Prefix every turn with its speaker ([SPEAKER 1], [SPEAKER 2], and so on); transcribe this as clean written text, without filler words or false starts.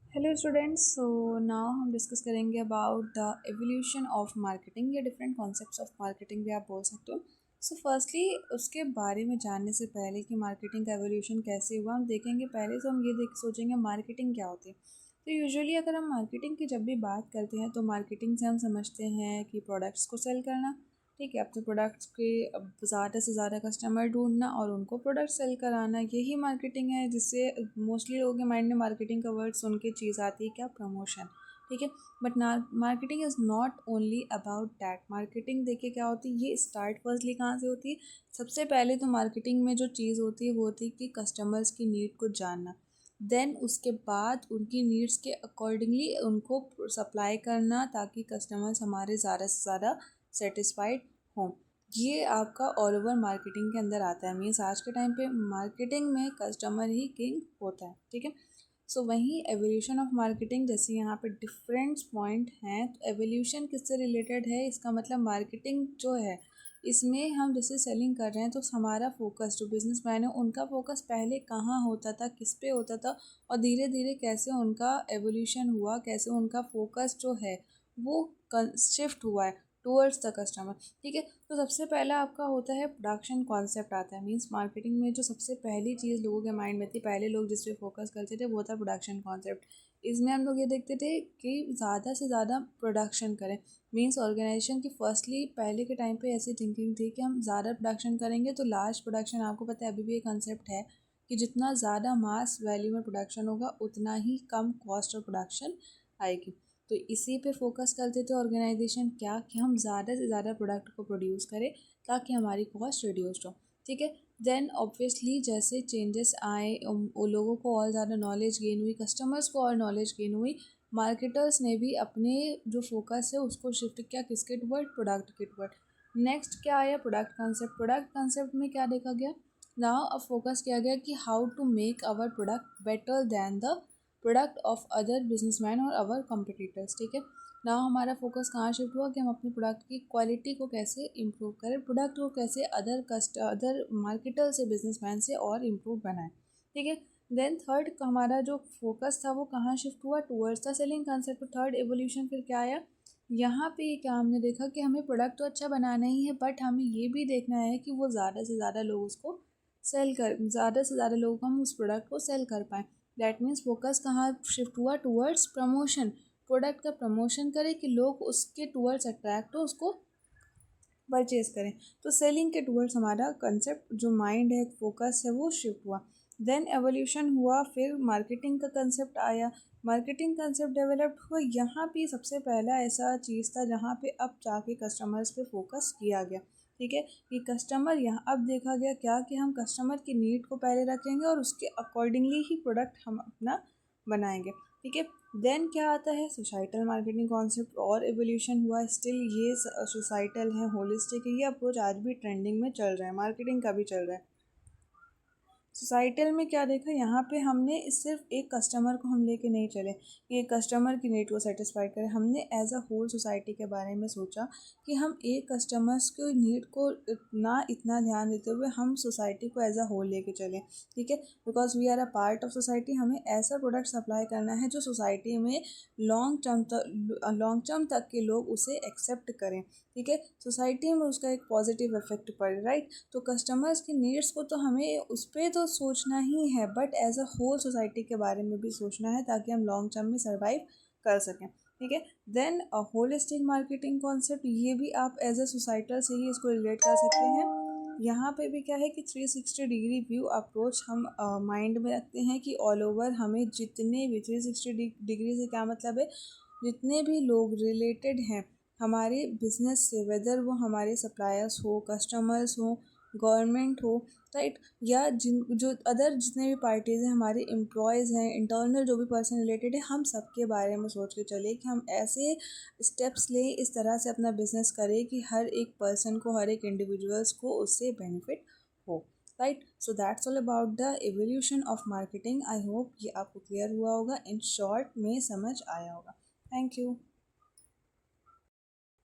[SPEAKER 1] Hello students, so now हम discuss करेंगे about the evolution of marketing या different concepts of marketing भी आप बोल सकते हो। सो फर्स्टली उसके बारे में जानने से पहले कि मार्केटिंग का एवोल्यूशन कैसे हुआ हम देखेंगे। पहले तो हम ये देख सोचेंगे मार्केटिंग क्या होती है। तो यूजुअली अगर हम मार्केटिंग की जब भी बात करते हैं तो मार्केटिंग से हम समझते हैं कि प्रोडक्ट्स को सेल करना। ठीक है, अपने प्रोडक्ट्स के अब ज़्यादा से ज़्यादा कस्टमर ढूंढना और उनको प्रोडक्ट सेल कराना, यही मार्केटिंग है। जिससे मोस्टली लोगों के माइंड में मार्केटिंग का वर्ड सुन के चीज़ आती है क्या, प्रमोशन। ठीक है, but marketing is not only about that. Marketing देखिए क्या होती है, ये स्टार्ट फर्स्टली कहाँ से होती है। सबसे पहले तो मार्केटिंग में जो चीज़ होती है वो होती है कि कस्टमर्स की नीड को जानना। देन उसके बाद उनकी नीड्स के अकॉर्डिंगली उनको सप्लाई करना ताकि कस्टमर्स हमारे ज़्यादा से ज़्यादा सेटिस्फाइड हों। ये आपका ऑल ओवर मार्केटिंग के अंदर आता है। मीन्स आज के टाइम पे मार्केटिंग में कस्टमर ही किंग होता है। ठीक है, सो वहीं एवोल्यूशन ऑफ मार्केटिंग, जैसे यहाँ पे डिफरेंट पॉइंट हैं तो एवोल्यूशन किससे रिलेटेड है, इसका मतलब मार्केटिंग जो है इसमें हम जैसे सेलिंग कर रहे हैं तो हमारा फोकस, जो बिजनेस मैन है उनका फोकस पहले कहाँ होता था, किस पे होता था, और धीरे धीरे कैसे उनका एवोल्यूशन हुआ, कैसे उनका फोकस जो है वो शिफ्ट हुआ है टूवर्ड्स द कस्टमर। ठीक है, तो सबसे पहला आपका होता है प्रोडक्शन कॉन्सेप्ट आता है। मीन्स मार्केटिंग में जो सबसे पहली चीज़ लोगों के माइंड में थी, पहले लोग जिस पे फोकस करते थे वो था प्रोडक्शन कॉन्सेप्ट। इसमें हम लोग ये देखते थे कि ज़्यादा से ज़्यादा प्रोडक्शन करें। मीन्स ऑर्गेनाइजेशन की फर्स्टली पहले के टाइम पे ऐसी थिंकिंग थी कि हम ज़्यादा प्रोडक्शन करेंगे तो लार्ज प्रोडक्शन, आपको पता है अभी भी ये कंसेप्ट है कि जितना ज़्यादा मास वैल्यू में प्रोडक्शन होगा उतना ही कम कॉस्ट ऑफ प्रोडक्शन आएगी। तो इसी पे फोकस करते थे ऑर्गेनाइजेशन, क्या कि हम ज़्यादा से ज़्यादा प्रोडक्ट को प्रोड्यूस करें ताकि हमारी कॉस्ट रिड्यूस्ड हो। ठीक है, देन ऑब्वियसली जैसे चेंजेस आए वो लोगों को और ज़्यादा नॉलेज गेन हुई, कस्टमर्स को और नॉलेज गेन हुई, मार्केटर्स ने भी अपने जो फोकस है उसको शिफ्ट किया किसके टुवर्ड, प्रोडक्ट के टुवर्ड। नेक्स्ट क्या आया, प्रोडक्ट कंसेप्ट। प्रोडक्ट कंसेप्ट में क्या देखा गया, नाउ अब फोकस किया गया कि how to make our product better than the product of other businessman और अवर कम्पिटिटर्स। ठीक है, ना हमारा फोकस कहाँ शिफ्ट हुआ कि हम अपने प्रोडक्ट की क्वालिटी को कैसे इम्प्रूव करें, प्रोडक्ट को कैसे अदर मार्केटर से, बिजनेसमैन से और इम्प्रूव बनाएं। ठीक है, देन थर्ड हमारा जो फोकस था वो कहाँ शिफ्ट हुआ, towards the selling concept. Third evolution फिर क्या आया, यहाँ पे क्या हमने देखा कि हमें प्रोडक्ट तो अच्छा बनाना ही है बट हमें ये भी देखना है कि वो ज़्यादा से ज़्यादा लोग उसको ज़्यादा से ज़्यादा लोगों को हम उस प्रोडक्ट को सेल कर पाएँ। दैट मीन्स फोकस कहाँ शिफ्ट हुआ, टूवर्ड्स प्रमोशन। प्रोडक्ट का प्रमोशन करें कि लोग उसके टूवर्ड्स अट्रैक्ट हो, उसको परचेज करें। तो सेलिंग के टूवर्ड्स हमारा कंसेप्ट जो माइंड है, फोकस है, वो शिफ्ट हुआ। देन एवोल्यूशन हुआ, फिर मार्केटिंग का कंसेप्ट आया। मार्केटिंग कंसेप्ट डेवलप्ड हुआ, यहाँ पे सबसे पहला ऐसा चीज़ था जहाँ पे अब जाके कस्टमर्स पे फोकस किया गया। ठीक है, कि कस्टमर यहाँ अब देखा गया क्या कि हम कस्टमर की नीड को पहले रखेंगे और उसके अकॉर्डिंगली ही प्रोडक्ट हम अपना बनाएंगे। ठीक है, देन क्या आता है, सोसाइटल मार्केटिंग कॉन्सेप्ट और एवोल्यूशन हुआ। स्टिल ये सोसाइटल है, होलिस्टिक है, ये अप्रोच आज भी ट्रेंडिंग में चल रहा है, मार्केटिंग का भी चल रहा है। सोसाइटल में क्या देखा, यहाँ पे हमने सिर्फ एक कस्टमर को हम लेके नहीं चले कि एक कस्टमर की नीड को सेटिस्फाई करें। हमने एज अ होल सोसाइटी के बारे में सोचा कि हम एक कस्टमर्स की नीड को इतना ध्यान देते हुए हम सोसाइटी को एज अ होल लेके चलें। ठीक है, because we are a part of society, हमें ऐसा प्रोडक्ट सप्लाई करना है जो सोसाइटी में लॉन्ग टर्म तक के लोग उसे एक्सेप्ट करें। ठीक है, सोसाइटी में उसका एक पॉजिटिव इफेक्ट पड़े, राइट। तो कस्टमर्स की नीड्स को तो हमें उस पर तो सोचना ही है but as a whole society के बारे में भी सोचना है ताकि हम लॉन्ग टर्म में सर्वाइव कर सकें। ठीक है, देन होलिस्टिक मार्केटिंग कॉन्सेप्ट, ये भी आप एज अ सोसाइटल से ही इसको रिलेट कर सकते हैं। यहाँ पे भी क्या है कि 360 डिग्री व्यू अप्रोच हम माइंड में रखते हैं कि ऑल ओवर हमें जितने भी 360 डिग्री से क्या मतलब है, जितने भी लोग रिलेटेड हैं हमारे बिजनेस से, वेदर वो हमारे सप्लायर्स हो, कस्टमर्स हो, गवर्नमेंट हो, राइट, या जो अदर जितने भी पार्टीज़ हैं, हमारे एम्प्लॉयज़ हैं, इंटरनल जो भी पर्सन रिलेटेड है, हम सबके बारे में सोच के चले कि हम ऐसे स्टेप्स लें, इस तरह से अपना बिजनेस करें कि हर एक पर्सन को, हर एक इंडिविजुअल्स को उससे बेनिफिट हो, right. So that's all about the evolution of marketing. I hope ये आपको क्लियर हुआ होगा, इन शॉर्ट में समझ आया होगा। Thank you.